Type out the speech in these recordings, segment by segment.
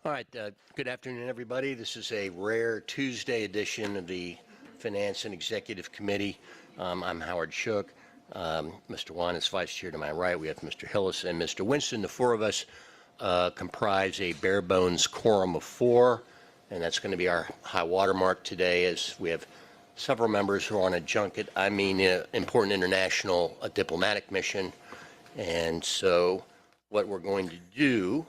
All right, good afternoon, everybody. This is a rare Tuesday edition of the Finance and Executive Committee. I'm Howard Shook. Mr. Wan is vice chair to my right. We have Mr. Hillis and Mr. Winston. The four of us comprise a bare bones quorum of four, and that's going to be our high water mark today as we have several members who are on a junket, important international diplomatic mission. And so what we're going to do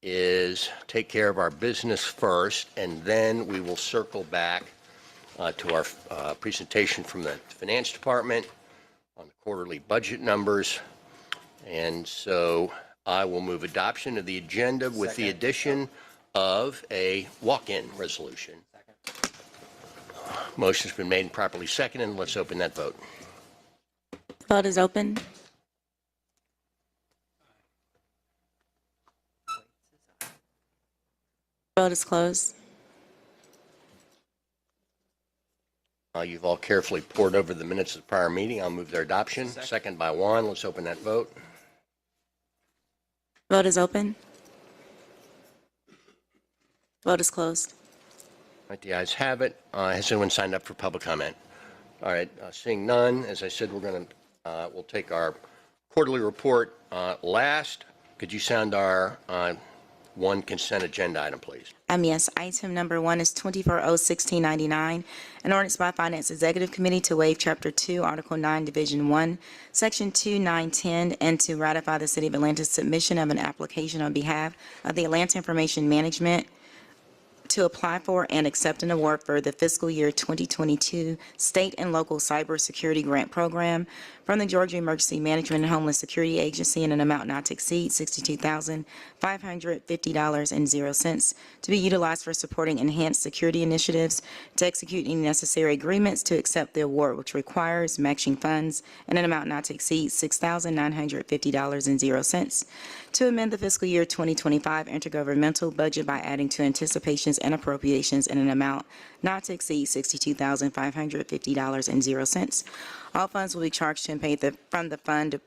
is take care of our business first, and then we will circle back to our presentation from the Finance Department on the quarterly budget numbers. And so I will move adoption of the agenda with the addition of a walk-in resolution. Motion's been made and properly seconded. Let's open that vote. Vote is open. Vote is closed. You've all carefully pored over the minutes of the prior meeting. I'll move their adoption. Second by Juan. Let's open that vote. Vote is open. Vote is closed. All right, the ayes have it. Has anyone signed up for public comment? All right, seeing none, as I said, we'll take our quarterly report last. Could you sound our one consent agenda item, please? Yes. Item number 1 is 24-0-1699, an ordinance by Finance Executive Committee to waive Chapter 2, Article 9, Division 1, Section 2-910, and to ratify the City of Atlanta's submission of an application on behalf of the Atlanta Information Management to apply for and accept an award for the fiscal year 2022 State and Local Cybersecurity Grant Program from the Georgia Emergency Management and Homeland Security Agency in an amount not to exceed $62,550.00 to be utilized for supporting enhanced security initiatives, to execute any necessary agreements to accept the award, which requires matching funds in an amount not to exceed $6,950.00, to amend the fiscal year 2025 intergovernmental budget by adding to anticipations and appropriations in an amount not to exceed $62,550.00. All funds will be charged to and paid from the fund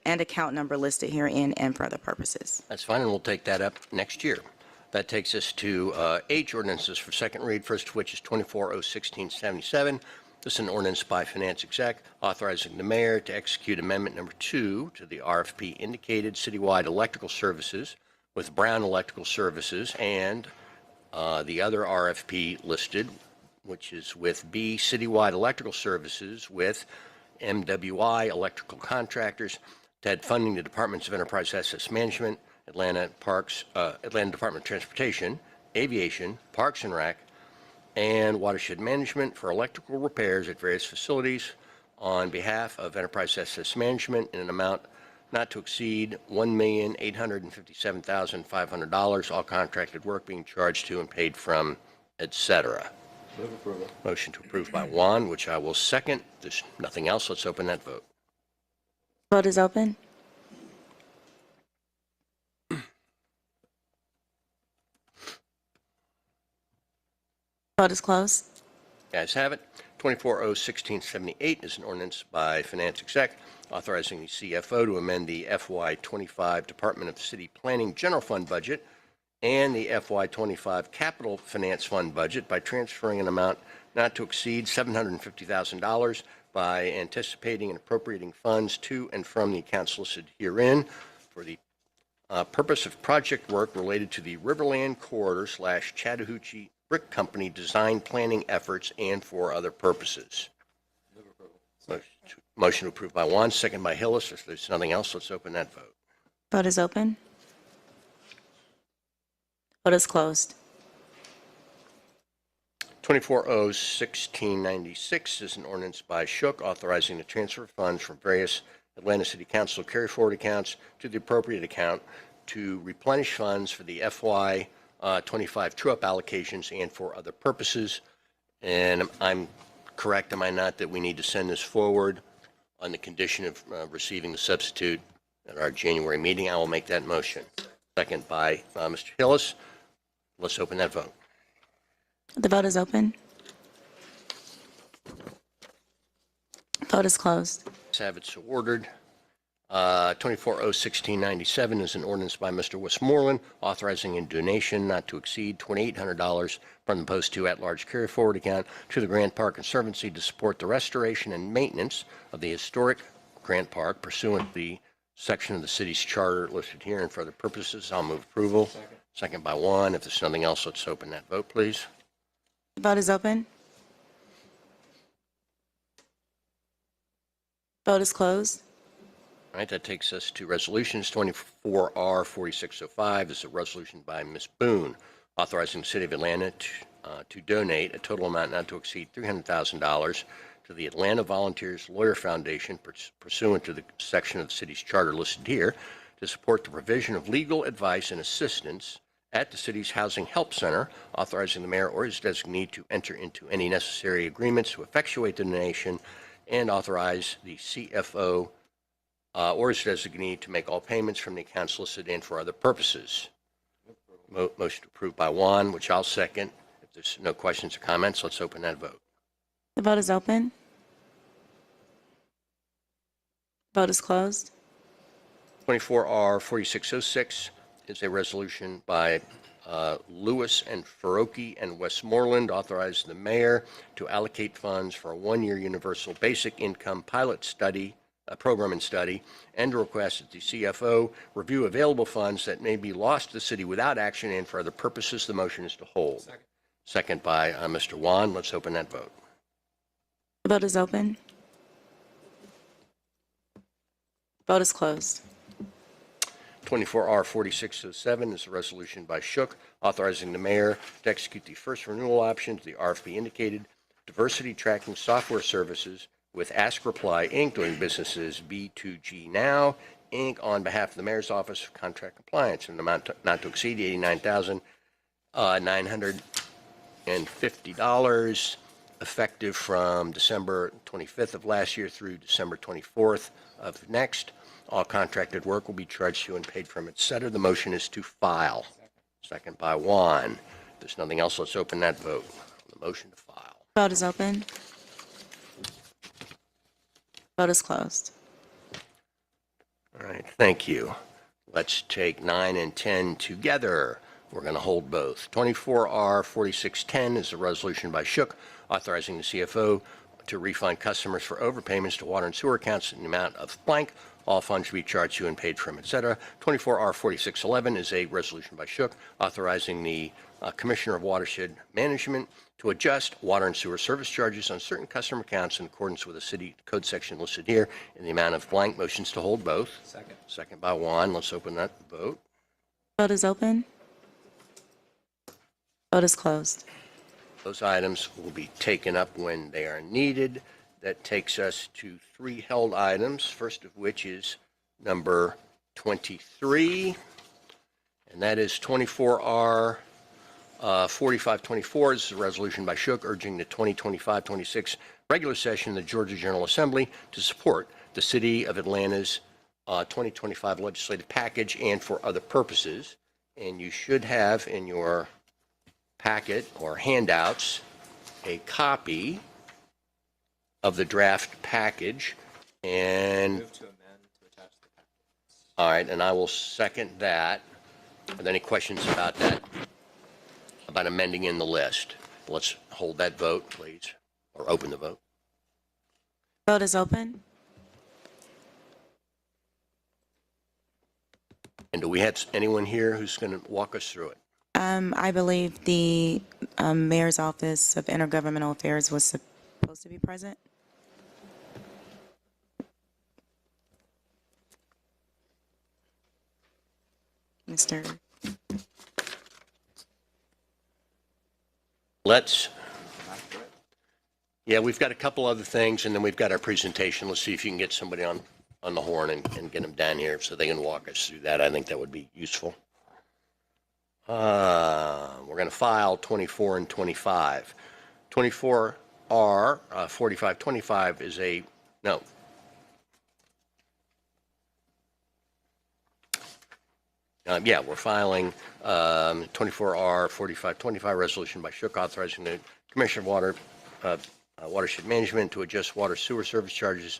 and account number listed herein and for other purposes. That's fine, and we'll take that up next year. That takes us to H, ordinances for second read, first of which is 24-0-1677. This is an ordinance by Finance Exec authorizing the mayor to execute amendment number 2 to the RFP indicated citywide electrical services with Brown Electrical Services and the other RFP listed, which is with B, citywide electrical services with MWI Electrical Contractors, to add funding to Departments of Enterprise Assets Management, Atlanta Department of Transportation, Aviation, Parks and Rec, and Watershed Management for electrical repairs at various facilities on behalf of Enterprise Assets Management in an amount not to exceed $1,857,500, all contracted work being charged to and paid from, etc. Move approval. Motion to approve by Juan, which I will second. There's nothing else. Let's open that vote. Vote is open. Vote is closed. The ayes have it. 24-0-1678 is an ordinance by Finance Exec authorizing the CFO to amend the FY25 Department of City Planning General Fund budget and the FY25 Capital Finance Fund budget by transferring an amount not to exceed $750,000 by anticipating and appropriating funds to and from the accounts listed herein for the purpose of project work related to the Riverland Corridor / Chattahoochee Brick Company design planning efforts and for other purposes. Motion approved by Juan, second by Hillis. If there's nothing else, let's open that vote. Vote is open. Vote is closed. 24-0-1696 is an ordinance by Shook authorizing the transfer of funds from various Atlanta City Council carry-forward accounts to the appropriate account to replenish funds for the FY25 true-up allocations and for other purposes. And I'm correct, am I not, that we need to send this forward on the condition of receiving the substitute at our January meeting? I will make that motion. Second by Mr. Hillis. Let's open that vote. The vote is open. Vote is closed. Have it so ordered. 24-01697 is an ordinance by Mr. Westmoreland authorizing a donation not to exceed $2,800 from the Post 2 at-large carry-forward account to the Grant Park Conservancy to support the restoration and maintenance of the historic Grant Park pursuant to the section of the city's charter listed here and for other purposes. I'll move approval. Second by Juan. If there's nothing else, let's open that vote, please. The vote is open. Vote is closed. All right, that takes us to resolutions. 24R4605 is a resolution by Ms. Boone authorizing the City of Atlanta to donate a total amount not to exceed $300,000 to the Atlanta Volunteers Lawyer Foundation pursuant to the section of the city's charter listed here to support the provision of legal advice and assistance at the city's Housing Help Center, authorizing the mayor or his designee to enter into any necessary agreements to effectuate the donation, and authorize the CFO or his designee to make all payments from the accounts listed and for other purposes. Motion approved by Juan, which I'll second. If there's no questions or comments, let's open that vote. The vote is open. Vote is closed. 24R4606 is a resolution by Lewis and Faroki and Westmoreland authorizing the mayor to allocate funds for a one-year universal basic income pilot study, program and study, and to request that the CFO review available funds that may be lost to the city without action and for other purposes. The motion is to hold. Second by Mr. Juan. Let's open that vote. The vote is open. Vote is closed. 24R4607 is a resolution by Shook authorizing the mayor to execute the first renewal option to the RFP indicated diversity tracking software services with Ask Reply Inc. doing business as B2G Now Inc. on behalf of the mayor's office of contract compliance in an amount not to exceed $89,950 effective from December 25th of last year through December 24th of next. All contracted work will be charged to and paid from, et cetera. The motion is to file. Second by Juan. If there's nothing else, let's open that vote. The motion to file. Vote is open. Vote is closed. All right, thank you. Let's take 9 and 10 together. We're going to hold both. 24R4610 is a resolution by Shook authorizing the CFO to refund customers for overpayments to water and sewer accounts in the amount of blank. All funds should be charged to and paid from, et cetera. 24R4611 is a resolution by Shook authorizing the Commissioner of Watershed Management to adjust water and sewer service charges on certain customer accounts in accordance with the city code section listed here in the amount of blank. Motions to hold both. Second. Second by Juan. Let's open that vote. Vote is open. Vote is closed. Those items will be taken up when they are needed. That takes us to 3 held items, first of which is number 23, and that is 24R 4524. This is a resolution by Shook urging the 2025-26 regular session of the Georgia General Assembly to support the City of Atlanta's 2025 legislative package and for other purposes. And you should have in your packet or handouts a copy of the draft package. And Move to amend to attach the packet. all right, and I will second that. Are there any questions about that? About amending in the list? Let's hold that vote, please, or open the vote. Vote is open. And do we have anyone here who's going to walk us through it? I believe the Mayor's Office of Intergovernmental Affairs was supposed to be present. Mr. Let's, yeah, we've got a couple other things, and then we've got our presentation. Let's see if you can get somebody on the horn and get them down here so they can walk us through that. I think that would be useful. We're going to file 24 and 25. 24R 4525 is a, no. Yeah, we're filing 24R 4525 resolution by Shook authorizing the Commissioner of Watershed Management to adjust water sewer service charges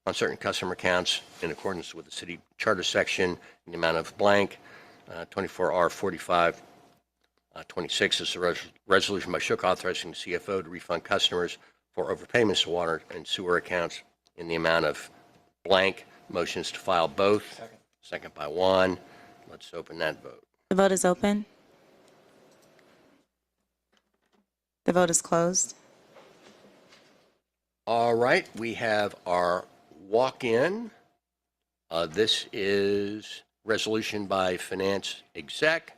on certain customer accounts in accordance with the city charter section in the amount of blank. 24R 45 26 is a resolution by Shook authorizing the CFO to refund customers for overpayments to water and sewer accounts in the amount of blank. Motions to file both. Second by Juan. Let's open that vote. The vote is open. The vote is closed. All right, we have our walk-in. This is resolution by Finance Exec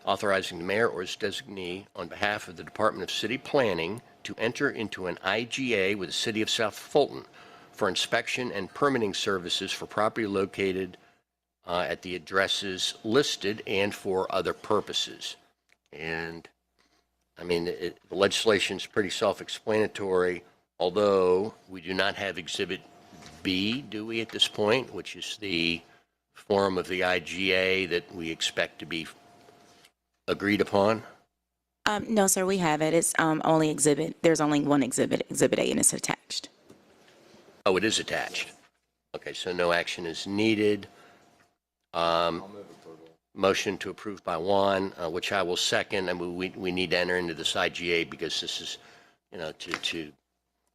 authorizing the mayor or his designee on behalf of the Department of City Planning to enter into an IGA with the city of South Fulton for inspection and permitting services for property located at the addresses listed and for other purposes. And I mean, the legislation is pretty self-explanatory, although we do not have Exhibit B, do we, at this point, which is the form of the IGA that we expect to be agreed upon? No, sir, we have it. It's only exhibit. There's only one exhibit, Exhibit A, and it's attached. Oh, it is attached. Okay, so no action is needed. Motion to approve by Juan, which I will second. And we need to enter into this IGA because this is, you know, to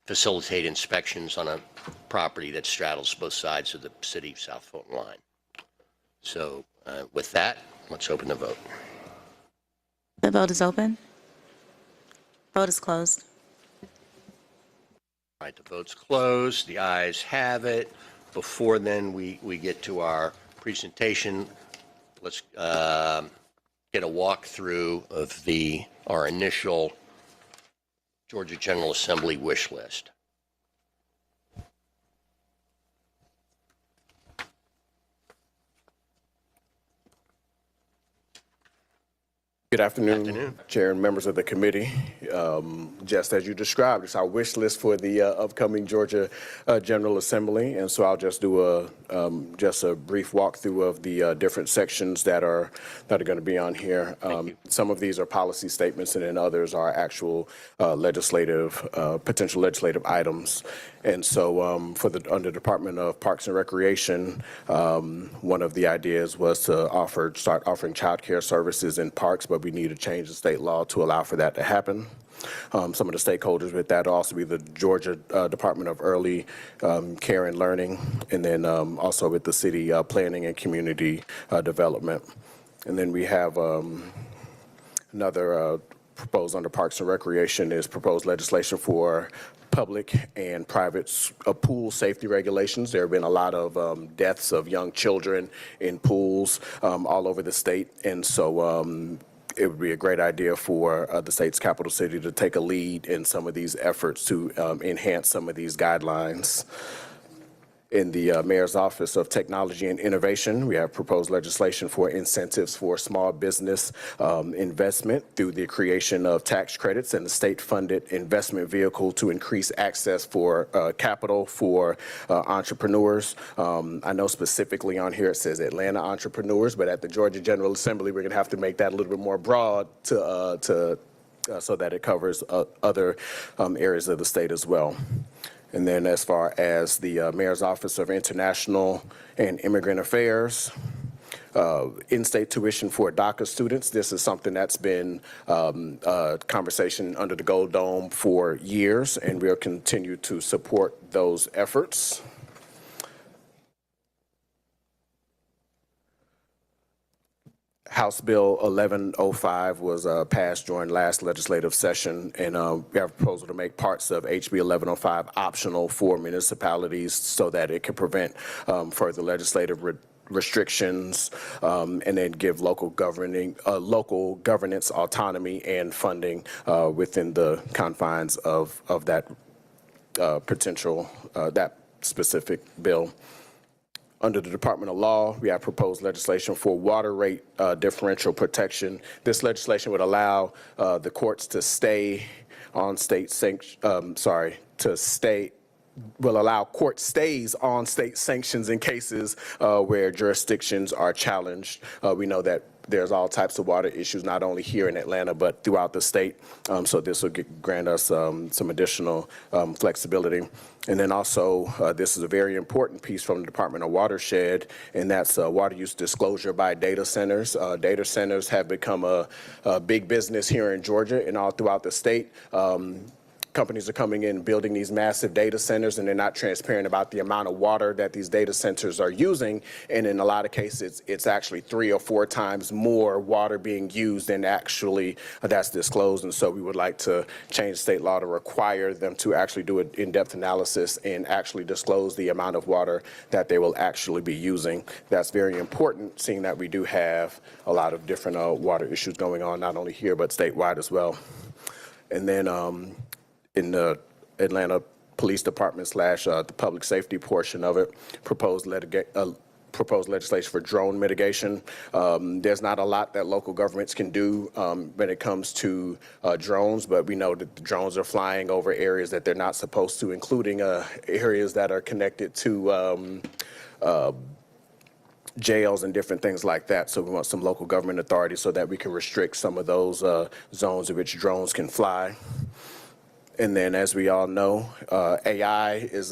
facilitate inspections on a property that straddles both sides of the city of South Fulton line. So with that, let's open the vote. The vote is open. Vote is closed. All right, the vote's closed. The ayes have it. Before then, we get to our presentation. Let's get a walkthrough of our initial Georgia General Assembly wish list. Good afternoon, Afternoon. Chair and members of the committee. Just as you described, it's our wish list for the upcoming Georgia General Assembly, and so I'll just do just a brief walkthrough of the different sections that are going to be on here. Some of these are policy statements, and then others are actual potential legislative items. And so for under Department of Parks and Recreation, one of the ideas was to start offering child care services in parks, but we need to change the state law to allow for that to happen. Some of the stakeholders with that will also be the Georgia Department of Early Care and Learning, and then also with the city planning and community development. And then we have another proposed under Parks and Recreation is proposed legislation for public and private pool safety regulations. There have been a lot of deaths of young children in pools all over the state, and so it would be a great idea for the state's capital city to take a lead in some of these efforts to enhance some of these guidelines. In the Mayor's Office of Technology and Innovation, we have proposed legislation for incentives for small business investment through the creation of tax credits and the state-funded investment vehicle to increase access for capital for entrepreneurs. I know specifically on here it says Atlanta entrepreneurs, but at the Georgia General Assembly, we're going to have to make that a little bit more broad so that it covers other areas of the state as well. And then as far as the Mayor's Office of International and Immigrant Affairs, in-state tuition for DACA students. This is something that's been a conversation under the Gold Dome for years, and we'll continue to support those efforts. House Bill 1105 was passed during last legislative session, and we have a proposal to make parts of HB 1105 optional for municipalities so that it can prevent further legislative restrictions and then give local governance autonomy and funding within the confines of that that specific bill. Under the Department of Law, we have proposed legislation for water rate differential protection. This legislation would allow the courts to stay on will allow court stays on state sanctions in cases where jurisdictions are challenged. We know that there's all types of water issues, not only here in Atlanta, but throughout the state. So this will grant us some additional flexibility. And then also, this is a very important piece from the Department of Watershed, and that's water use disclosure by data centers. Data centers have become a big business here in Georgia and all throughout the state. Companies are coming in and building these massive data centers, and they're not transparent about the amount of water that these data centers are using. And in a lot of cases, it's actually 3 or 4 times more water being used than actually that's disclosed. And so we would like to change state law to require them to actually do an in-depth analysis and actually disclose the amount of water that they will actually be using. That's very important, seeing that we do have a lot of different water issues going on, not only here, but statewide as well. And then in the Atlanta Police Department / the public safety portion of it, proposed legislation for drone mitigation. There's not a lot that local governments can do when it comes to drones, but we know that the drones are flying over areas that they're not supposed to, including areas that are connected to jails and different things like that. So we want some local government authority so that we can restrict some of those zones in which drones can fly. And then, as we all know, AI is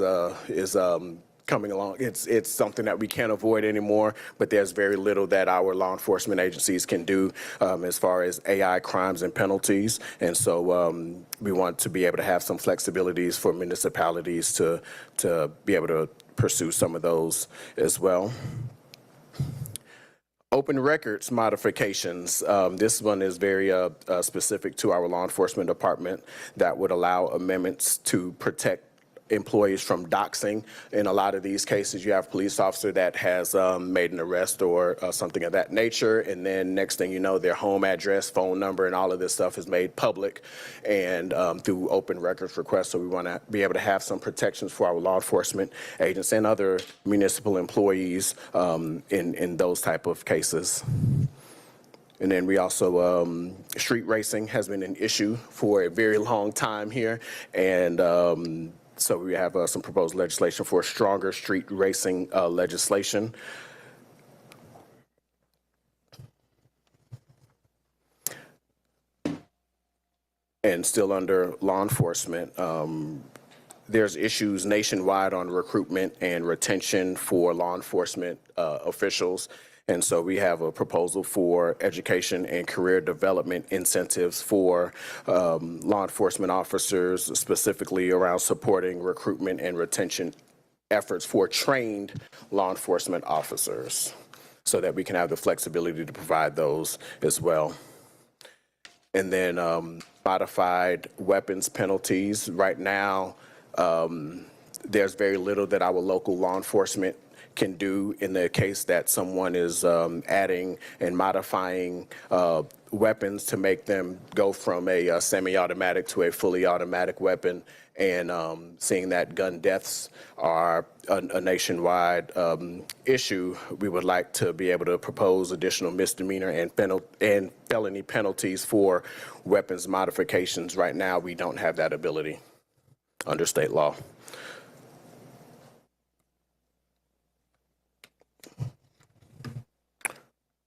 coming along. It's something that we can't avoid anymore, but there's very little that our law enforcement agencies can do as far as AI crimes and penalties. And so we want to be able to have some flexibilities for municipalities to be able to pursue some of those as well. Open records modifications. This one is very specific to our law enforcement department that would allow amendments to protect employees from doxing. In a lot of these cases, you have a police officer that has made an arrest or something of that nature, and then next thing you know, their home address, phone number, and all of this stuff is made public and through open records requests. So we want to be able to have some protections for our law enforcement agents and other municipal employees in those type of cases. And then we also, street racing has been an issue for a very long time here, and so we have some proposed legislation for stronger street racing legislation. And still under law enforcement, there's issues nationwide on recruitment and retention for law enforcement officials. And so we have a proposal for education and career development incentives for law enforcement officers, specifically around supporting recruitment and retention efforts for trained law enforcement officers, so that we can have the flexibility to provide those as well. And then modified weapons penalties. Right now, there's very little that our local law enforcement can do in the case that someone is adding and modifying weapons to make them go from a semi-automatic to a fully automatic weapon. And seeing that gun deaths are a nationwide issue, we would like to be able to propose additional misdemeanor and felony penalties for weapons modifications. Right now, we don't have that ability under state law.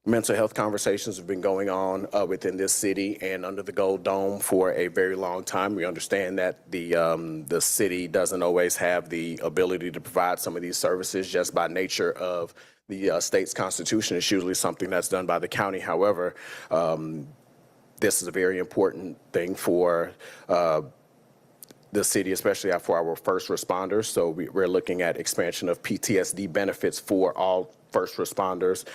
Mental health conversations have been going on within this city and under the Gold Dome for a very long time. We understand that the city doesn't always have the ability to provide some of these services just by nature of the state's constitution. It's usually something that's done by the county. However, this is a very important thing for the city, especially for our first responders. So we're looking at expansion of PTSD benefits for all first responders,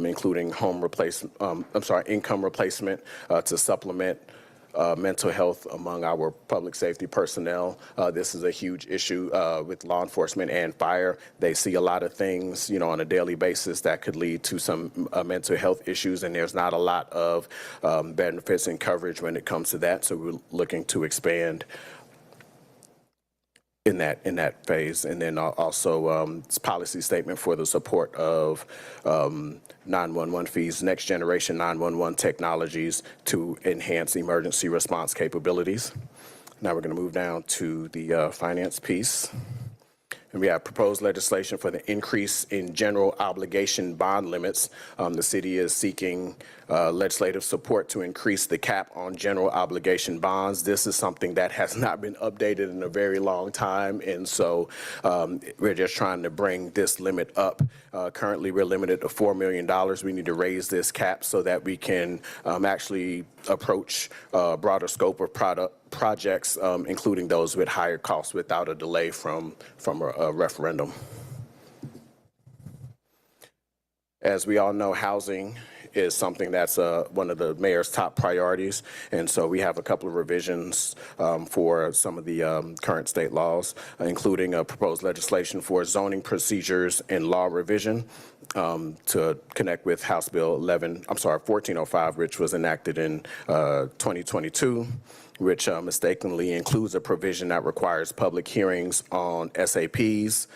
including income replacement to supplement mental health among our public safety personnel. This is a huge issue with law enforcement and fire. They see a lot of things, on a daily basis that could lead to some mental health issues, and there's not a lot of benefits and coverage when it comes to that. So we're looking to expand in that phase. And then also it's policy statement for the support of 911 fees, next generation 911 technologies to enhance emergency response capabilities. Now we're going to move down to the finance piece. And we have proposed legislation for the increase in general obligation bond limits. The city is seeking legislative support to increase the cap on general obligation bonds. This is something that has not been updated in a very long time, and so we're just trying to bring this limit up. Currently, we're limited to $4 million. We need to raise this cap so that we can actually approach a broader scope of projects, including those with higher costs, without a delay from a referendum. As we all know, housing is something that's one of the mayor's top priorities, and so we have a couple of revisions for some of the current state laws, including a proposed legislation for zoning procedures and law revision to connect with House Bill 1405, which was enacted in 2022. Which mistakenly includes a provision that requires public hearings on SAPs.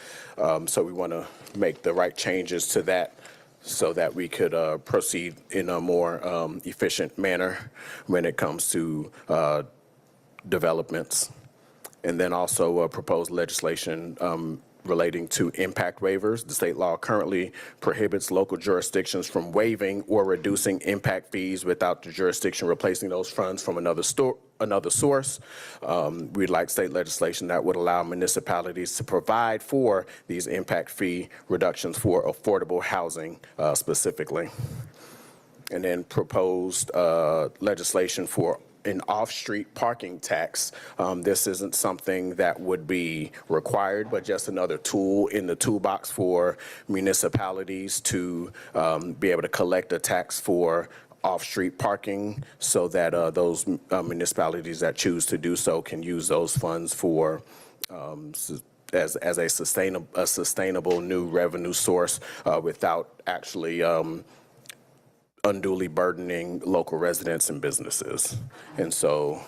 So we want to make the right changes to that so that we could proceed in a more efficient manner when it comes to developments. And then also proposed legislation relating to impact waivers. The state law currently prohibits local jurisdictions from waiving or reducing impact fees without the jurisdiction replacing those funds from another source. We'd like state legislation that would allow municipalities to provide for these impact fee reductions for affordable housing specifically. And then proposed legislation for an off-street parking tax. This isn't something that would be required, but just another tool in the toolbox for municipalities to be able to collect a tax for off-street parking so that those municipalities that choose to do so can use those funds for as a sustainable new revenue source without actually unduly burdening local residents and businesses. And so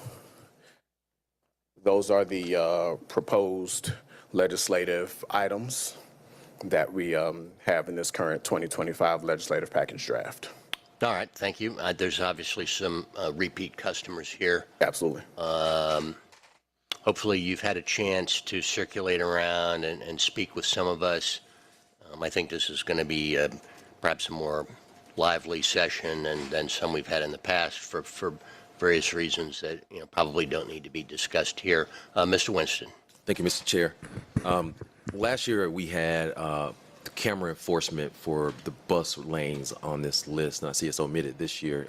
those are the proposed legislative items that we have in this current 2025 legislative package draft. All right, thank you. There's obviously some repeat customers here. Absolutely. Hopefully you've had a chance to circulate around and speak with some of us. I think this is going to be perhaps a more lively session than some we've had in the past for various reasons that probably don't need to be discussed here. Mr. Winston. Thank you, Mr. Chair. Last year we had the camera enforcement for the bus lanes on this list, and I see it's omitted this year.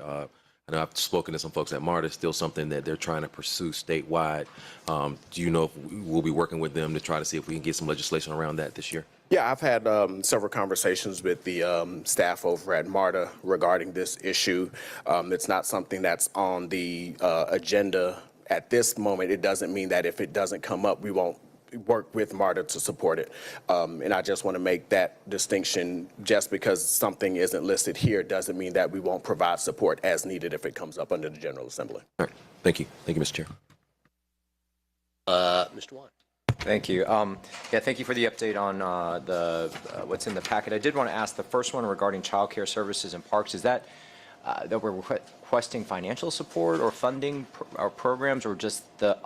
I know I've spoken to some folks at MARTA, still something that they're trying to pursue statewide. Do you know if we'll be working with them to try to see if we can get some legislation around that this year? Yeah, I've had several conversations with the staff over at MARTA regarding this issue. It's not something that's on the agenda at this moment. It doesn't mean that if it doesn't come up, we won't work with MARTA to support it. And I just want to make that distinction. Just because something isn't listed here doesn't mean that we won't provide support as needed if it comes up under the General Assembly. All right. Thank you. Thank you, Mr. Chair. Mr. Wan. Thank you. Yeah, thank you for the update on what's in the packet. I did want to ask the first one regarding child care services and parks. Is that that we're requesting financial support or funding or programs, or just the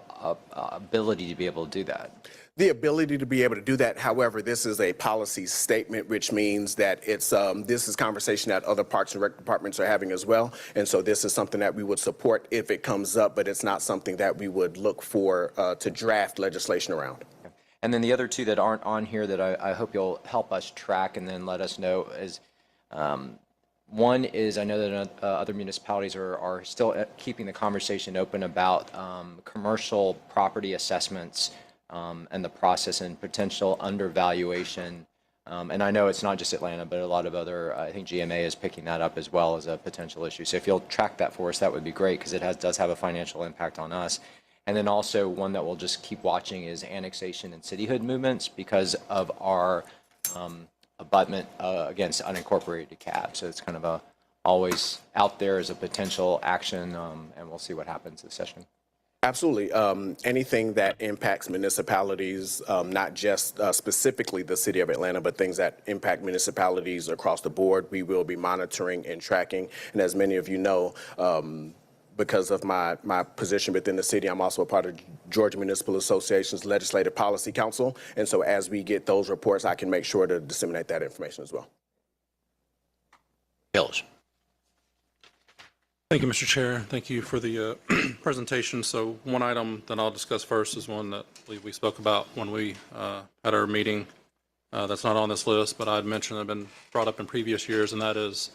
ability to be able to do that? The ability to be able to do that. However, this is a policy statement, which means that it's this is conversation that other Parks and Rec departments are having as well. And so this is something that we would support if it comes up, but it's not something that we would look for to draft legislation around. Okay. And then the other two that aren't on here that I hope you'll help us track and then let us know is one is, I know that other municipalities are still keeping the conversation open about commercial property assessments and the process and potential undervaluation. And I know it's not just Atlanta, but a lot of other, I think GMA is picking that up as well as a potential issue. So if you'll track that for us, that would be great, because it does have a financial impact on us. And then also one that we'll just keep watching is annexation and cityhood movements because of our abutment against unincorporated DeKalb. So it's kind of always out there as a potential action, and we'll see what happens this session. Absolutely. Anything that impacts municipalities, not just specifically the city of Atlanta, but things that impact municipalities across the board, we will be monitoring and tracking. And as many of you know, because of my position within the city, I'm also a part of Georgia Municipal Association's Legislative Policy Council. And so as we get those reports, I can make sure to disseminate that information as well. Hills. Thank you, Mr. Chair. Thank you for the presentation. So one item that I'll discuss first is one that we spoke about when we had our meeting. That's not on this list, but I'd mentioned, been brought up in previous years, and that is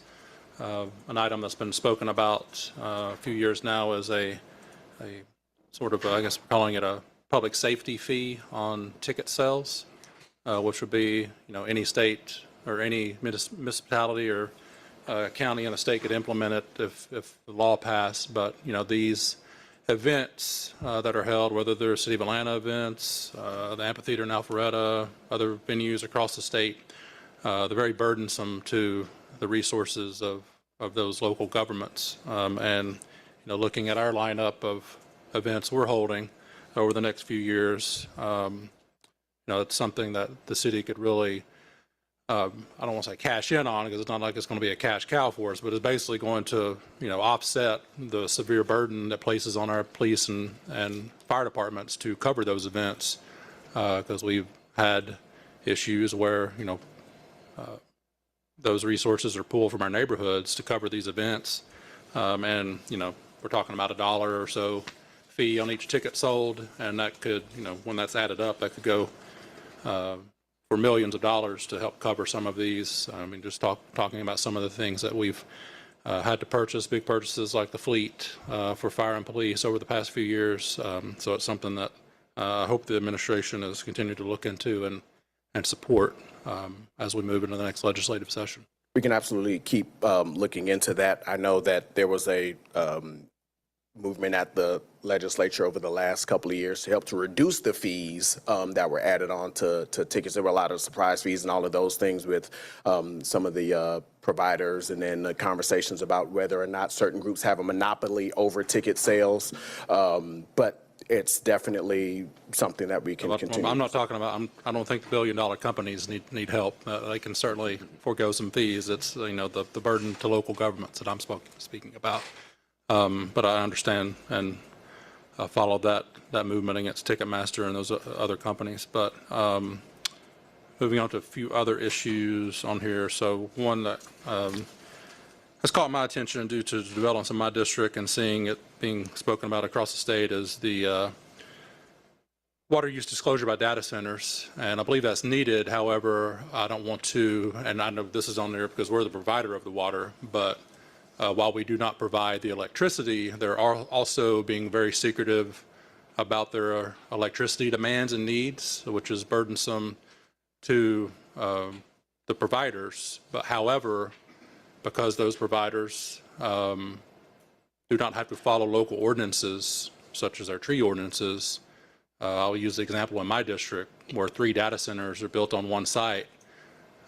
an item that's been spoken about a few years now as a sort of, I guess we're calling it a public safety fee on ticket sales, which would be, any state or any municipality or county and a state could implement it if the law passed. But, these events that are held, whether they're City of Atlanta events, the amphitheater in Alpharetta, other venues across the state, they're very burdensome to the resources of those local governments. And, looking at our lineup of events we're holding over the next few years, it's something that the city could really, I don't want to say cash in on, because it's not like it's going to be a cash cow for us, but it's basically going to, offset the severe burden that places on our police and fire departments to cover those events, because we've had issues where, those resources are pulled from our neighborhoods to cover these events. And, we're talking about $1 or so fee on each ticket sold, and that could, when that's added up, that could go for millions of dollars to help cover some of these. I mean, just talking about some of the things that we've had to purchase, big purchases like the fleet for fire and police over the past few years. So it's something that I hope the administration has continued to look into and support as we move into the next legislative session. We can absolutely keep looking into that. I know that there was a movement at the legislature over the last couple of years to help to reduce the fees that were added on to tickets. There were a lot of surprise fees and all of those things with some of the providers, and then the conversations about whether or not certain groups have a monopoly over ticket sales. But it's definitely something that we can continue. I'm not talking about, I don't think the billion-dollar companies need help. They can certainly forego some fees. It's, the burden to local governments that I'm speaking about. But I understand and followed that movement against Ticketmaster and those other companies. But moving on to a few other issues on here. So one that has caught my attention due to developments in my district and seeing it being spoken about across the state is the water use disclosure by data centers. And I believe that's needed. However, I don't want to, and I know this is on there because we're the provider of the water, but while we do not provide the electricity, they're also being very secretive about their electricity demands and needs, which is burdensome to the providers. But however, because those providers do not have to follow local ordinances, such as our tree ordinances, I'll use the example in my district where 3 data centers are built on one site.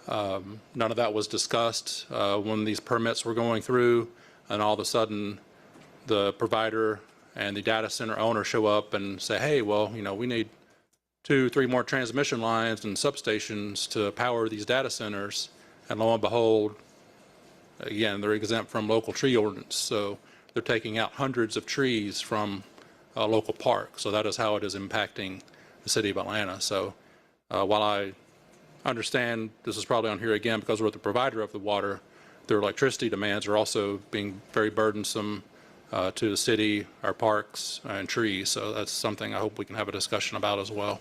None of that was discussed when these permits were going through, and all of a sudden the provider and the data center owner show up and say, hey, well, we need 2-3 more transmission lines and substations to power these data centers. And lo and behold, again, they're exempt from local tree ordinance. So they're taking out hundreds of trees from a local park. So that is how it is impacting the city of Atlanta. So while I understand this is probably on here again because we're the provider of the water, their electricity demands are also being very burdensome to the city, our parks, and trees. So that's something I hope we can have a discussion about as well.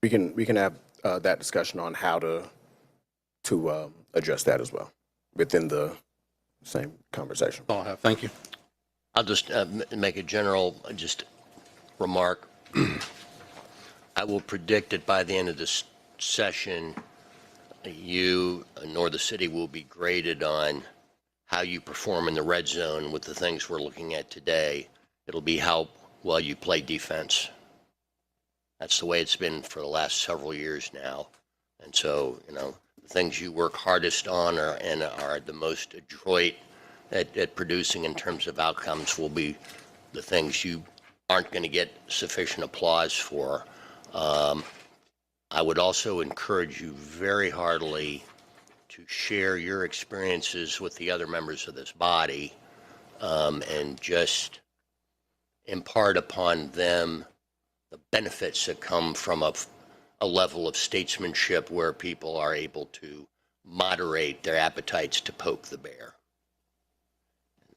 We can have that discussion on how to address that as well within the same conversation. That's all I have. Thank you. I'll just make a general remark. I will predict that by the end of this session, you nor the city will be graded on how you perform in the red zone with the things we're looking at today. It'll be how well you play defense. That's the way it's been for the last several years now. And so, the things you work hardest on are the most adroit at producing in terms of outcomes will be the things you aren't going to get sufficient applause for. I would also encourage you very heartily to share your experiences with the other members of this body and just impart upon them the benefits that come from a level of statesmanship where people are able to moderate their appetites to poke the bear.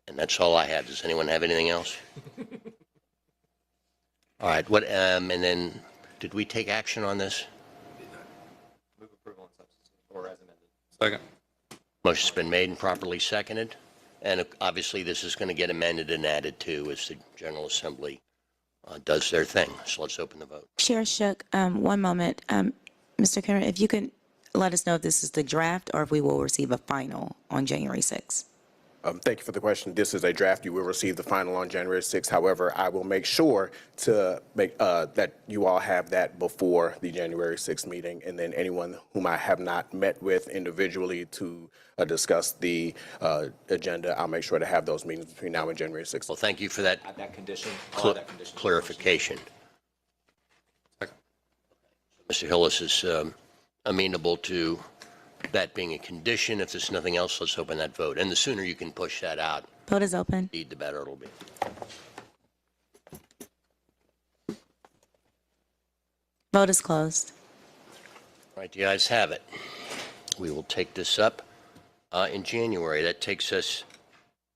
And that's all I have. Does anyone have anything else? All right. What? And then, did we take action on this? Move approval and substitute, or as amended. Second. Motion's been made and properly seconded. And obviously, this is going to get amended and added to as the General Assembly does their thing. So let's open the vote. Chair Shook, one moment. Mr. Cameron, if you could let us know if this is the draft or if we will receive a final on January 6th. Thank you for the question. This is a draft. You will receive the final on January 6th. However, I will make sure to make that you all have that before the January 6th meeting. And then anyone whom I have not met with individually to discuss the agenda, I'll make sure to have those meetings between now and January 6th. Well, thank you for that Add that condition. I'll add that condition. clarification. Second. Mr. Hillis is amenable to that being a condition. If there's nothing else, let's open that vote. And the sooner you can push that out, Vote is open. the better it'll be. Vote is closed. All right, the ayes have it. We will take this up in January. That takes us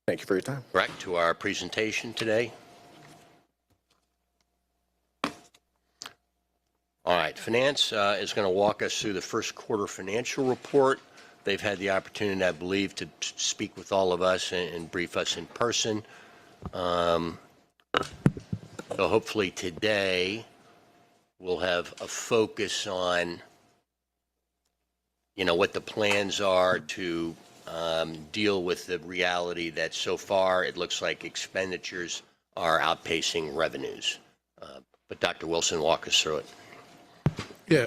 Thank you for your time. back to our presentation today. All right, Finance is going to walk us through the first quarter financial report. They've had the opportunity, I believe, to speak with all of us and brief us in person. So hopefully today we'll have a focus on, what the plans are to deal with the reality that so far it looks like expenditures are outpacing revenues. But Dr. Wilson, walk us through it. Yeah,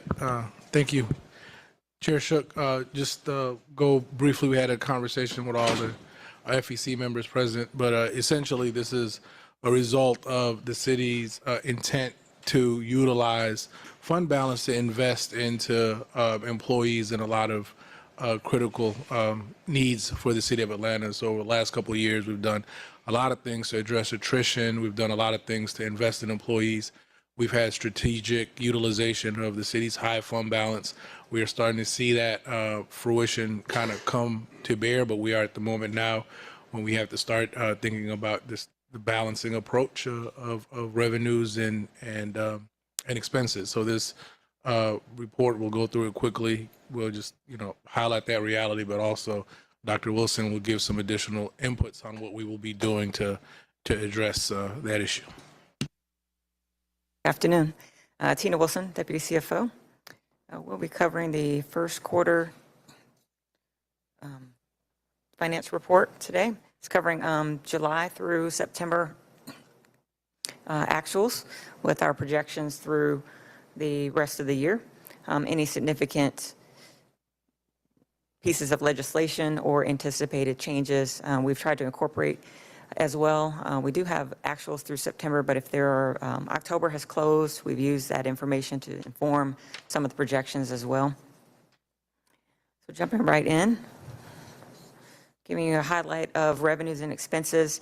thank you. Chair Shook, just go briefly, we had a conversation with all the FEC members present, but essentially this is a result of the city's intent to utilize fund balance to invest into employees and a lot of critical needs for the city of Atlanta. So over the last couple of years, we've done a lot of things to address attrition. We've done a lot of things to invest in employees. We've had strategic utilization of the city's high fund balance. We are starting to see that fruition kind of come to bear, but we are at the moment now when we have to start thinking about the balancing approach of revenues and expenses. So this report, we'll go through it quickly. We'll just highlight that reality, but also Dr. Wilson will give some additional inputs on what we will be doing to address that issue. Afternoon. Tina Wilson, Deputy CFO. We'll be covering the first quarter finance report today. It's covering July through September actuals with our projections through the rest of the year. Any significant pieces of legislation or anticipated changes, we've tried to incorporate as well. We do have actuals through September, but if there are, October has closed, we've used that information to inform some of the projections as well. So jumping right in, giving you a highlight of revenues and expenses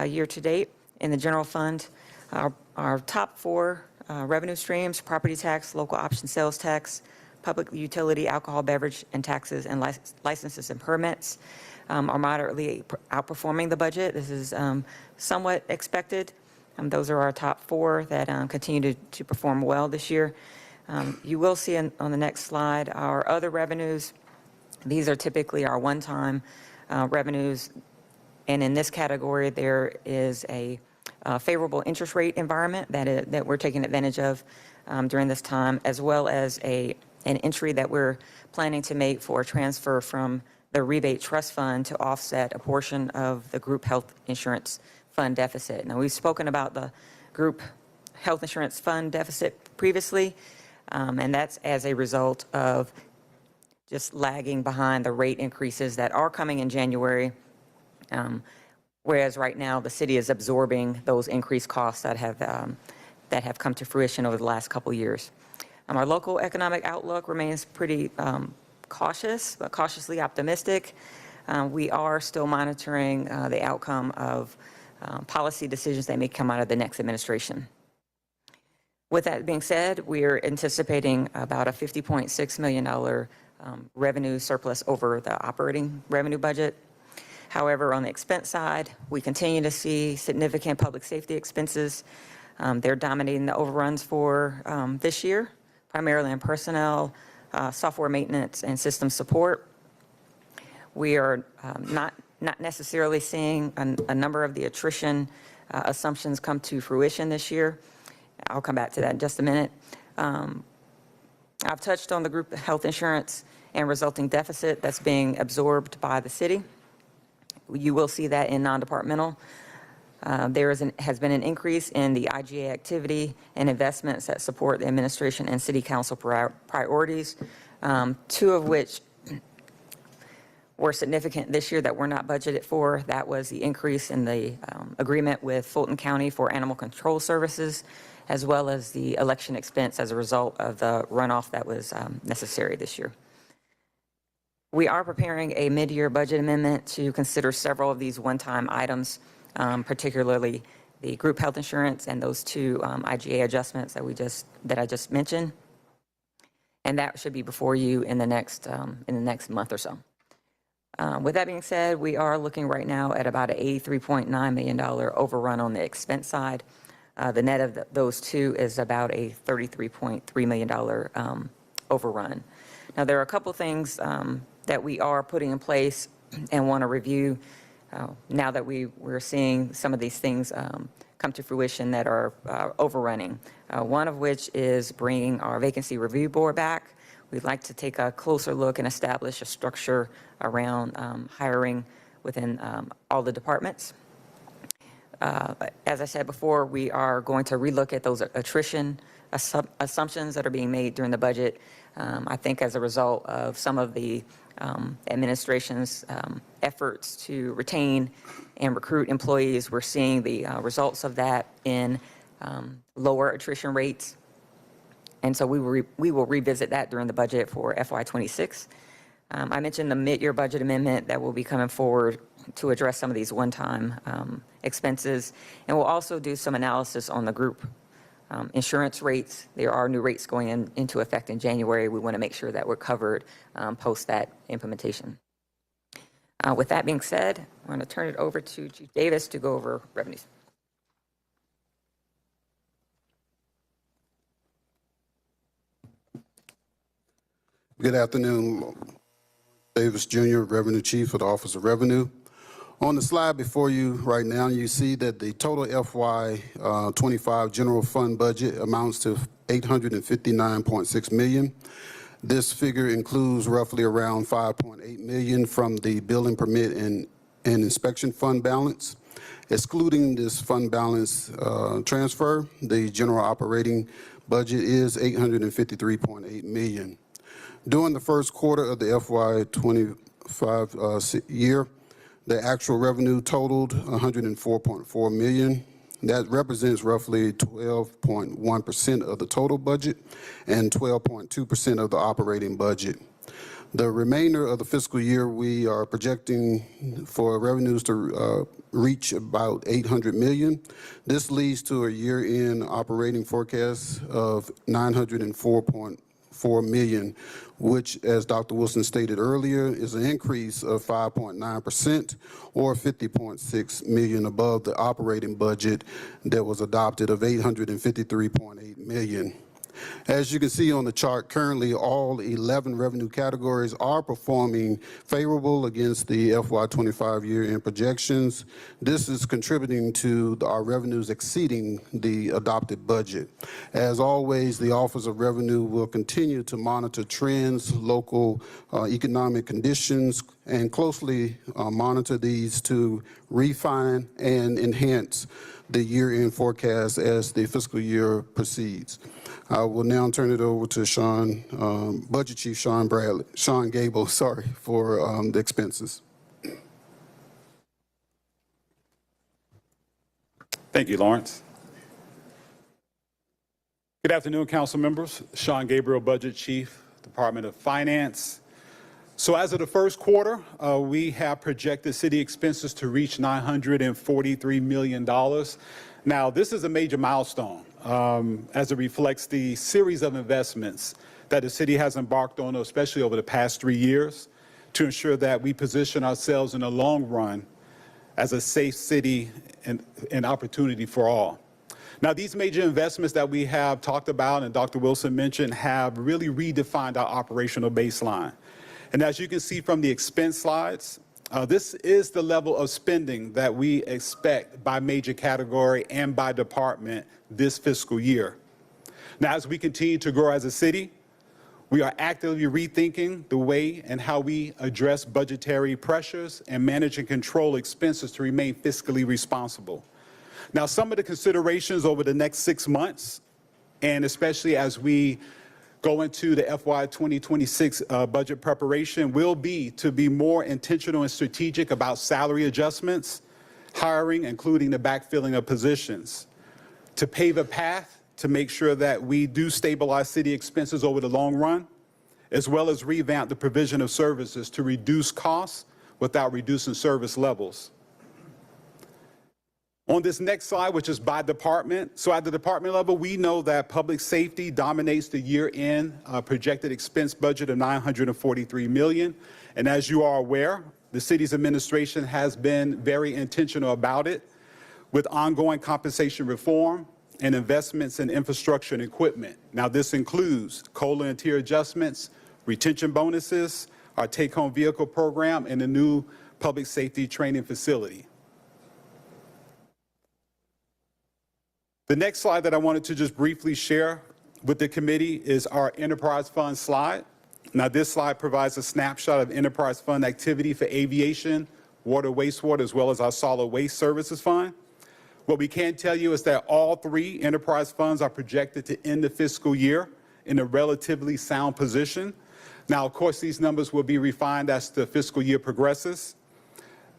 year to date in the general fund. Our top four revenue streams: property tax, local option sales tax, public utility, alcohol, beverage, and taxes, and licenses and permits. Are moderately outperforming the budget. This is somewhat expected. Those are our top four that continue to perform well this year. You will see on the next slide our other revenues. These are typically our one-time revenues. And in this category, there is a favorable interest rate environment that we're taking advantage of during this time, as well as an entry that we're planning to make for a transfer from the rebate trust fund to offset a portion of the group health insurance fund deficit. Now, we've spoken about the group health insurance fund deficit previously, and that's as a result of just lagging behind the rate increases that are coming in January, whereas right now the city is absorbing those increased costs that have come to fruition over the last couple years. Our local economic outlook remains pretty cautious, but cautiously optimistic. We are still monitoring the outcome of policy decisions that may come out of the next administration. With that being said, we are anticipating about a $50.6 million revenue surplus over the operating revenue budget. However, on the expense side, we continue to see significant public safety expenses. They're dominating the overruns for this year, primarily in personnel, software maintenance, and system support. We are not necessarily seeing a number of the attrition assumptions come to fruition this year. I'll come back to that in just a minute. I've touched on the group health insurance and resulting deficit that's being absorbed by the city. You will see that in non-departmental. There has been an increase in the IGA activity and investments that support the administration and city council priorities, two of which were significant this year that were not budgeted for. That was the increase in the agreement with Fulton County for animal control services, as well as the election expense as a result of the runoff that was necessary this year. We are preparing a mid-year budget amendment to consider several of these one-time items, particularly the group health insurance and those two IGA adjustments that I just mentioned. And that should be before you in the next month or so. With that being said, we are looking right now at about an $83.9 million overrun on the expense side. The net of those two is about a $33.3 million overrun. Now, there are a couple things that we are putting in place and want to review now that we're seeing some of these things come to fruition that are overrunning. One of which is bringing our vacancy review board back. We'd like to take a closer look and establish a structure around hiring within all the departments. As I said before, we are going to relook at those attrition assumptions that are being made during the budget. I think as a result of some of the administration's efforts to retain and recruit employees, we're seeing the results of that in lower attrition rates. And so we will revisit that during the budget for FY26. I mentioned the mid-year budget amendment that will be coming forward to address some of these one-time expenses. And we'll also do some analysis on the group insurance rates. There are new rates going into effect in January. We want to make sure that we're covered post that implementation. With that being said, I'm going to turn it over to Chief Davis to go over revenues. Good afternoon. Davis Jr., Revenue Chief for the Office of Revenue. On the slide before you right now, you see that the total FY25 general fund budget amounts to $859.6 million. This figure includes roughly around $5.8 million from the building permit and inspection fund balance. Excluding this fund balance transfer, the general operating budget is $853.8 million. During the first quarter of the FY25 year, the actual revenue totaled $104.4 million. That represents roughly 12.1% of the total budget and 12.2% of the operating budget. The remainder of the fiscal year, we are projecting for revenues to reach about $800 million. This leads to a year-end operating forecast of $904.4 million, which, as Dr. Wilson stated earlier, is an increase of 5.9% or $50.6 million above the operating budget that was adopted of $853.8 million. As you can see on the chart, currently all 11 revenue categories are performing favorable against the FY25 year-end projections. This is contributing to our revenues exceeding the adopted budget. As always, the Office of Revenue will continue to monitor trends, local economic conditions, and closely monitor these to refine and enhance the year-end forecast as the fiscal year proceeds. I will now turn it over to Budget Chief Sean Gable, for the expenses. Thank you, Lawrence. Good afternoon, council members. Sean Gabriel, Budget Chief, Department of Finance. So as of the first quarter, we have projected city expenses to reach $943 million. Now, this is a major milestone as it reflects the series of investments that the city has embarked on, especially over the past 3 years, to ensure that we position ourselves in the long run as a safe city and opportunity for all. Now, these major investments that we have talked about and Dr. Wilson mentioned have really redefined our operational baseline. And as you can see from the expense slides, this is the level of spending that we expect by major category and by department this fiscal year. Now, as we continue to grow as a city, we are actively rethinking the way and how we address budgetary pressures and manage and control expenses to remain fiscally responsible. Now, some of the considerations over the next 6 months, and especially as we go into the FY 2026 budget preparation, will be to be more intentional and strategic about salary adjustments, hiring, including the backfilling of positions, to pave a path to make sure that we do stabilize city expenses over the long run, as well as revamp the provision of services to reduce costs without reducing service levels. On this next slide, which is by department, so at the department level, we know that public safety dominates the year-end projected expense budget of $943 million. And as you are aware, the city's administration has been very intentional about it with ongoing compensation reform and investments in infrastructure and equipment. Now, this includes COLA and tier adjustments, retention bonuses, our take-home vehicle program, and the new public safety training facility. The next slide that I wanted to just briefly share with the committee is our enterprise fund slide. Now, this slide provides a snapshot of enterprise fund activity for aviation, water, wastewater, as well as our solid waste services fund. What we can tell you is that all 3 enterprise funds are projected to end the fiscal year in a relatively sound position. Now, of course, these numbers will be refined as the fiscal year progresses.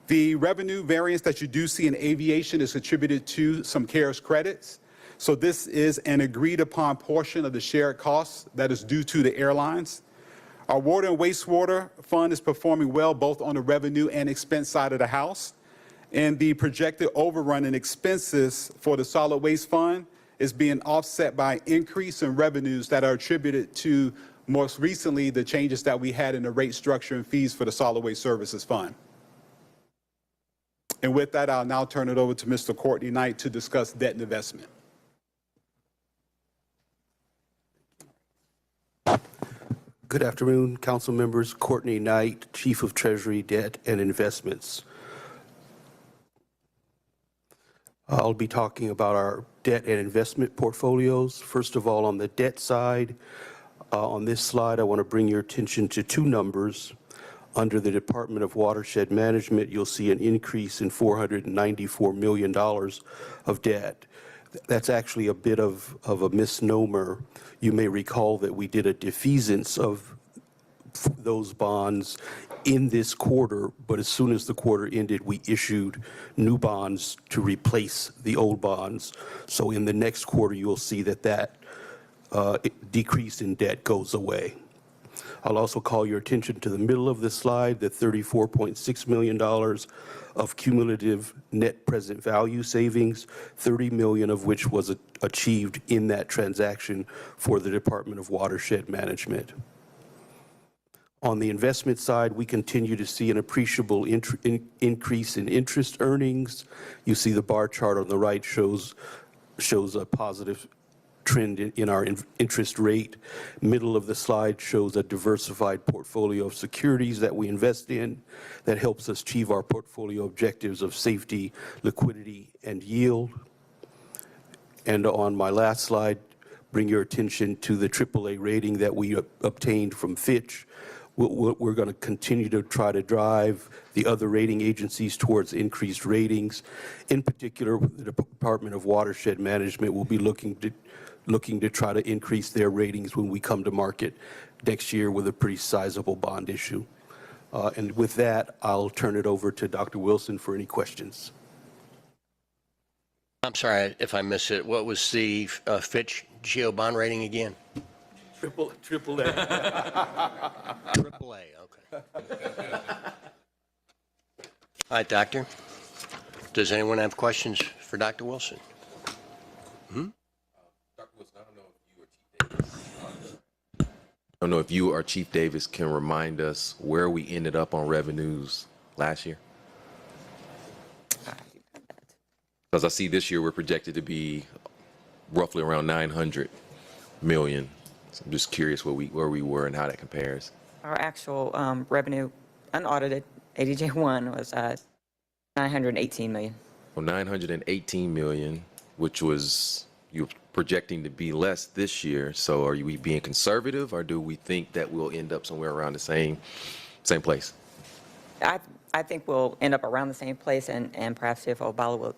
The revenue variance that you do see in aviation is attributed to some CARES credits. So this is an agreed upon portion of the shared costs that is due to the airlines. Our water and wastewater fund is performing well both on the revenue and expense side of the house. And the projected overrun in expenses for the solid waste fund is being offset by increase in revenues that are attributed to, most recently, the changes that we had in the rate structure and fees for the solid waste services fund. And with that, I'll now turn it over to Mr. Courtney Knight to discuss debt and investment. Good afternoon, council members. Courtney Knight, Chief of Treasury, Debt and Investments. I'll be talking about our debt and investment portfolios. First of all, on the debt side, on this slide, I want to bring your attention to 2 numbers. Under the Department of Watershed Management, you'll see an increase in $494 million of debt. That's actually a bit of a misnomer. You may recall that we did a defeasance of those bonds in this quarter, but as soon as the quarter ended, we issued new bonds to replace the old bonds. So in the next quarter, you'll see that decrease in debt goes away. I'll also call your attention to the middle of the slide, the $34.6 million of cumulative net present value savings, $30 million of which was achieved in that transaction for the Department of Watershed Management. On the investment side, we continue to see an appreciable increase in interest earnings. You see the bar chart on the right shows a positive trend in our interest rate. Middle of the slide shows a diversified portfolio of securities that we invest in that helps us achieve our portfolio objectives of safety, liquidity, and yield. And on my last slide, bring your attention to the AAA rating that we obtained from Fitch. We're going to continue to try to drive the other rating agencies towards increased ratings. In particular, the Department of Watershed Management will be looking to try to increase their ratings when we come to market next year with a pretty sizable bond issue. And with that, I'll turn it over to Dr. Wilson for any questions. I'm sorry if I missed it. What was the Fitch Geo bond rating again? Triple A. Triple A, okay. All right, Doctor. Does anyone have questions for Dr. Wilson? I don't know if you or Chief Davis can remind us where we ended up on revenues last year. Because I see this year we're projected to be roughly around 900 million. So I'm just curious where we were and how that compares. Our actual revenue, unaudited, ADJ1 was 918 million. Well, 918 million, which was you're projecting to be less this year. So are we being conservative, or do we think that we'll end up somewhere around the same place? I think we'll end up around the same place, and perhaps if Obala will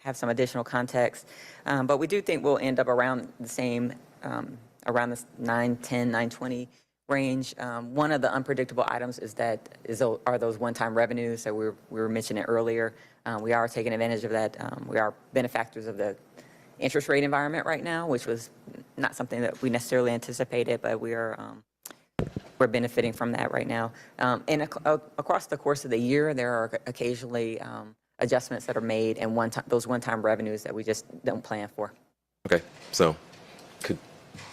have some additional context. But we do think we'll end up around the same, around this 910, 920 range. One of the unpredictable items are those one-time revenues that we were mentioning earlier. We are taking advantage of that. We are benefactors of the interest rate environment right now, which was not something that we necessarily anticipated, but we're benefiting from that right now. And across the course of the year, there are occasionally adjustments that are made and those one-time revenues that we just don't plan for. Okay, so could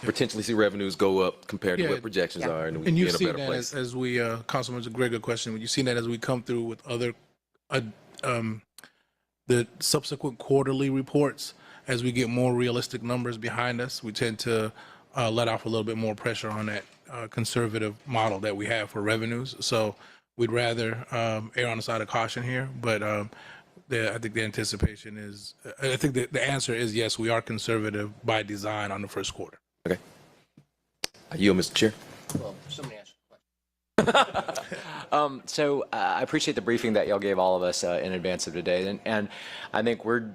potentially see revenues go up compared to Yeah. what projections are, and we And can be you've in a seen better that place. as we, Councilman, it's a great good question. You've seen that as we come through with other, the subsequent quarterly reports, as we get more realistic numbers behind us, we tend to let off a little bit more pressure on that conservative model that we have for revenues. So we'd rather err on the side of caution here, but I think the anticipation is, I think the answer is yes, we are conservative by design on the first quarter. Okay. I yield, Mr. Chair. Well, somebody asked a question. So I appreciate the briefing that y'all gave all of us in advance of today. And I think we're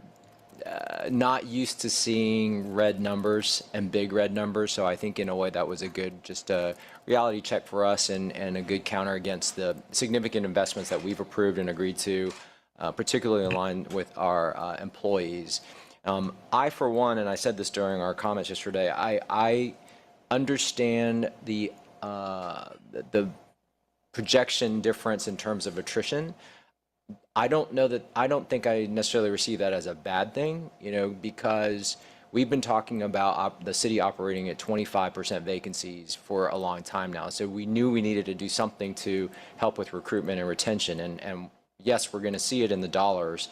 not used to seeing red numbers and big red numbers. So I think in a way that was a good just a reality check for us and a good counter against the significant investments that we've approved and agreed to, particularly in line with our employees. I, for one, and I said this during our comments yesterday, I understand the projection difference in terms of attrition. I don't think I necessarily receive that as a bad thing, because we've been talking about the city operating at 25% vacancies for a long time now. So we knew we needed to do something to help with recruitment and retention. And yes, we're going to see it in the dollars,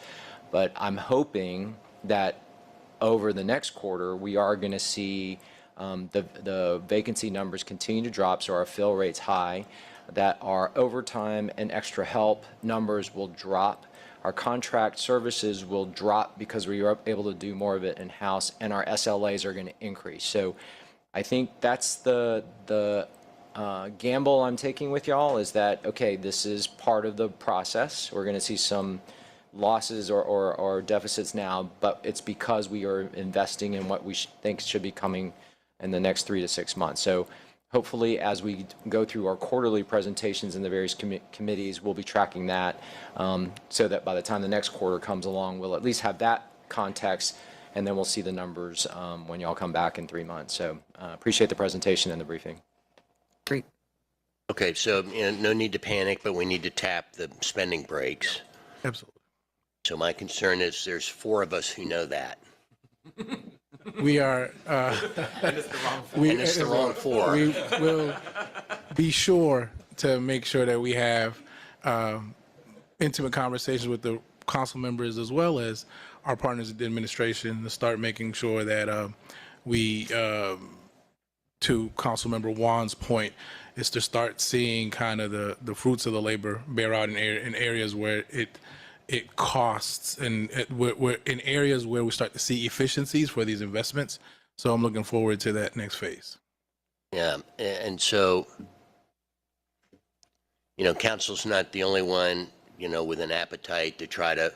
but I'm hoping that over the next quarter, we are going to see the vacancy numbers continue to drop, so our fill rate's high, that our overtime and extra help numbers will drop. Our contract services will drop because we are able to do more of it in-house, and our SLAs are going to increase. So I think that's the gamble I'm taking with y'all, is that, okay, this is part of the process. We're going to see some losses or deficits now, but it's because we are investing in what we think should be coming in the next 3 to 6 months. So hopefully, as we go through our quarterly presentations in the various committees, we'll be tracking that so that by the time the next quarter comes along, we'll at least have that context, and then we'll see the numbers when y'all come back in 3 months. So appreciate the presentation and the briefing. Great. Okay, so no need to panic, but we need to tap the spending brakes. Absolutely. So my concern is there's 4 of us who know that. We are, And it's the wrong 4. we will be sure to make sure that we have intimate conversations with the council members as well as our partners at the administration to start making sure that we, to Councilmember Wan's point, is to start seeing kind of the fruits of the labor bear out in areas where it costs, and we're in areas where we start to see efficiencies for these investments. So I'm looking forward to that next phase. Yeah, and so, council's not the only one, with an appetite to try to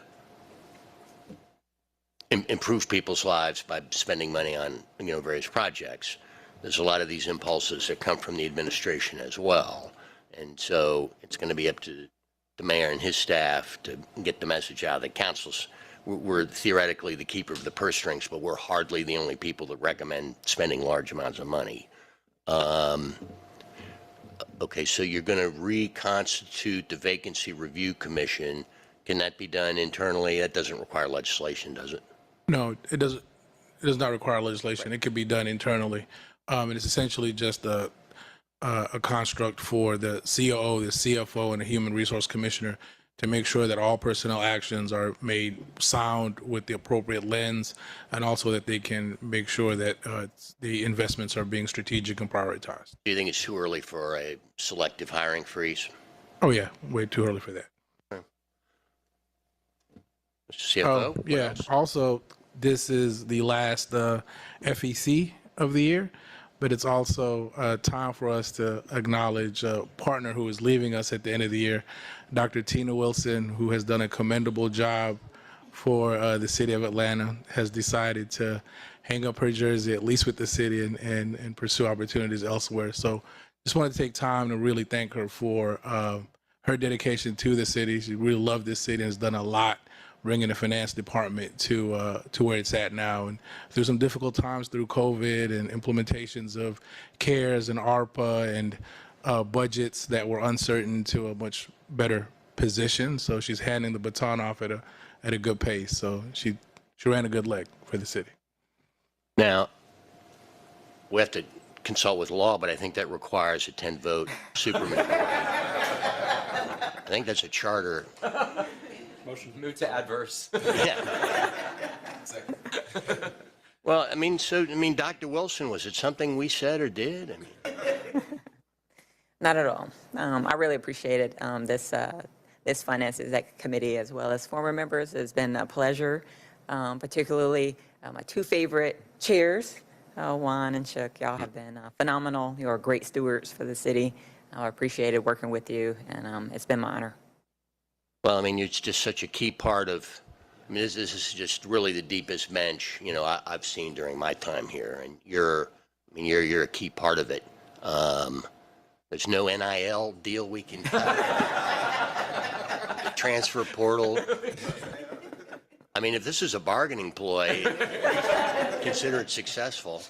improve people's lives by spending money on, various projects. There's a lot of these impulses that come from the administration as well. And so it's going to be up to the mayor and his staff to get the message out that council's, we're theoretically the keeper of the purse strings, but we're hardly the only people that recommend spending large amounts of money. Okay, so you're going to reconstitute the Vacancy Review Commission. Can that be done internally? That doesn't require legislation, does it? No, it doesn't. It does not require legislation. It could be done internally, and it's essentially just a construct for the COO, the CFO, and the Human Resource Commissioner to make sure that all personnel actions are made sound with the appropriate lens, and also that they can make sure that the investments are being strategic and prioritized. Do you think it's too early for a selective hiring freeze? Oh yeah, way too early for that. Mr. CFO? What Yeah. else? Also, this is the last FEC of the year, but it's also time for us to acknowledge a partner who is leaving us at the end of the year, Dr. Tina Wilson, who has done a commendable job for the city of Atlanta, has decided to hang up her jersey, at least with the city, and pursue opportunities elsewhere. So just wanted to take time to really thank her for her dedication to the city. She really loved this city and has done a lot bringing the finance department to where it's at now. And through some difficult times through COVID and implementations of CARES and ARPA and budgets that were uncertain, to a much better position. So she's handing the baton off at a good pace. So she ran a good leg for the city. Now, we have to consult with law, but I think that requires a 10-vote supermajority. I think that's a charter. Motion move to adverse. Yeah. Well, I mean, Dr. Wilson, was it something we said or did? I mean, Not at all. I really appreciated this Finance Exec Committee as well as former members. It's been a pleasure, particularly my two favorite chairs, Juan and Shook. Y'all have been phenomenal. You're great stewards for the city. I appreciated working with you, and it's been my honor. well, I mean, it's just such a key part of, I mean, this is just really the deepest bench, I've seen during my time here. And you're a key part of it. There's no NIL deal we can cut. The transfer portal. I mean, if this is a bargaining ploy, consider it successful.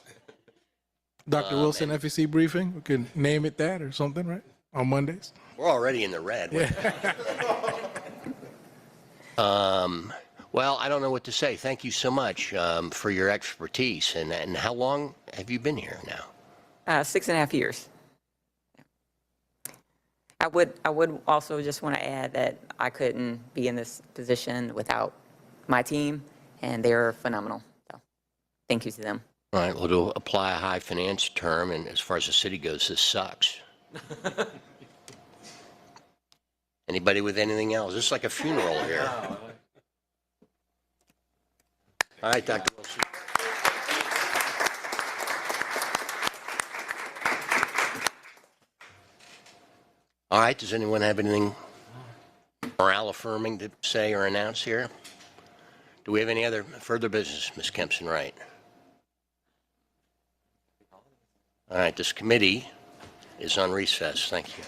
Dr. Wilson, FEC briefing, we can name it that or something, right? On Mondays? We're already in the red. Well, I don't know what to say. Thank you so much for your expertise. And how long have you been here now? 6.5 years. I would also just want to add that I couldn't be in this position without my team, and they're phenomenal. So thank you to them. All right, well, to apply a high finance term, and as far as the city goes, this sucks. Anybody with anything else? This is like a funeral here. All right, Dr. Wilson. All right, does anyone have anything morale affirming to say or announce here? Do we have any other further business, Ms. Kempson Wright? All right, this committee is on recess. Thank you.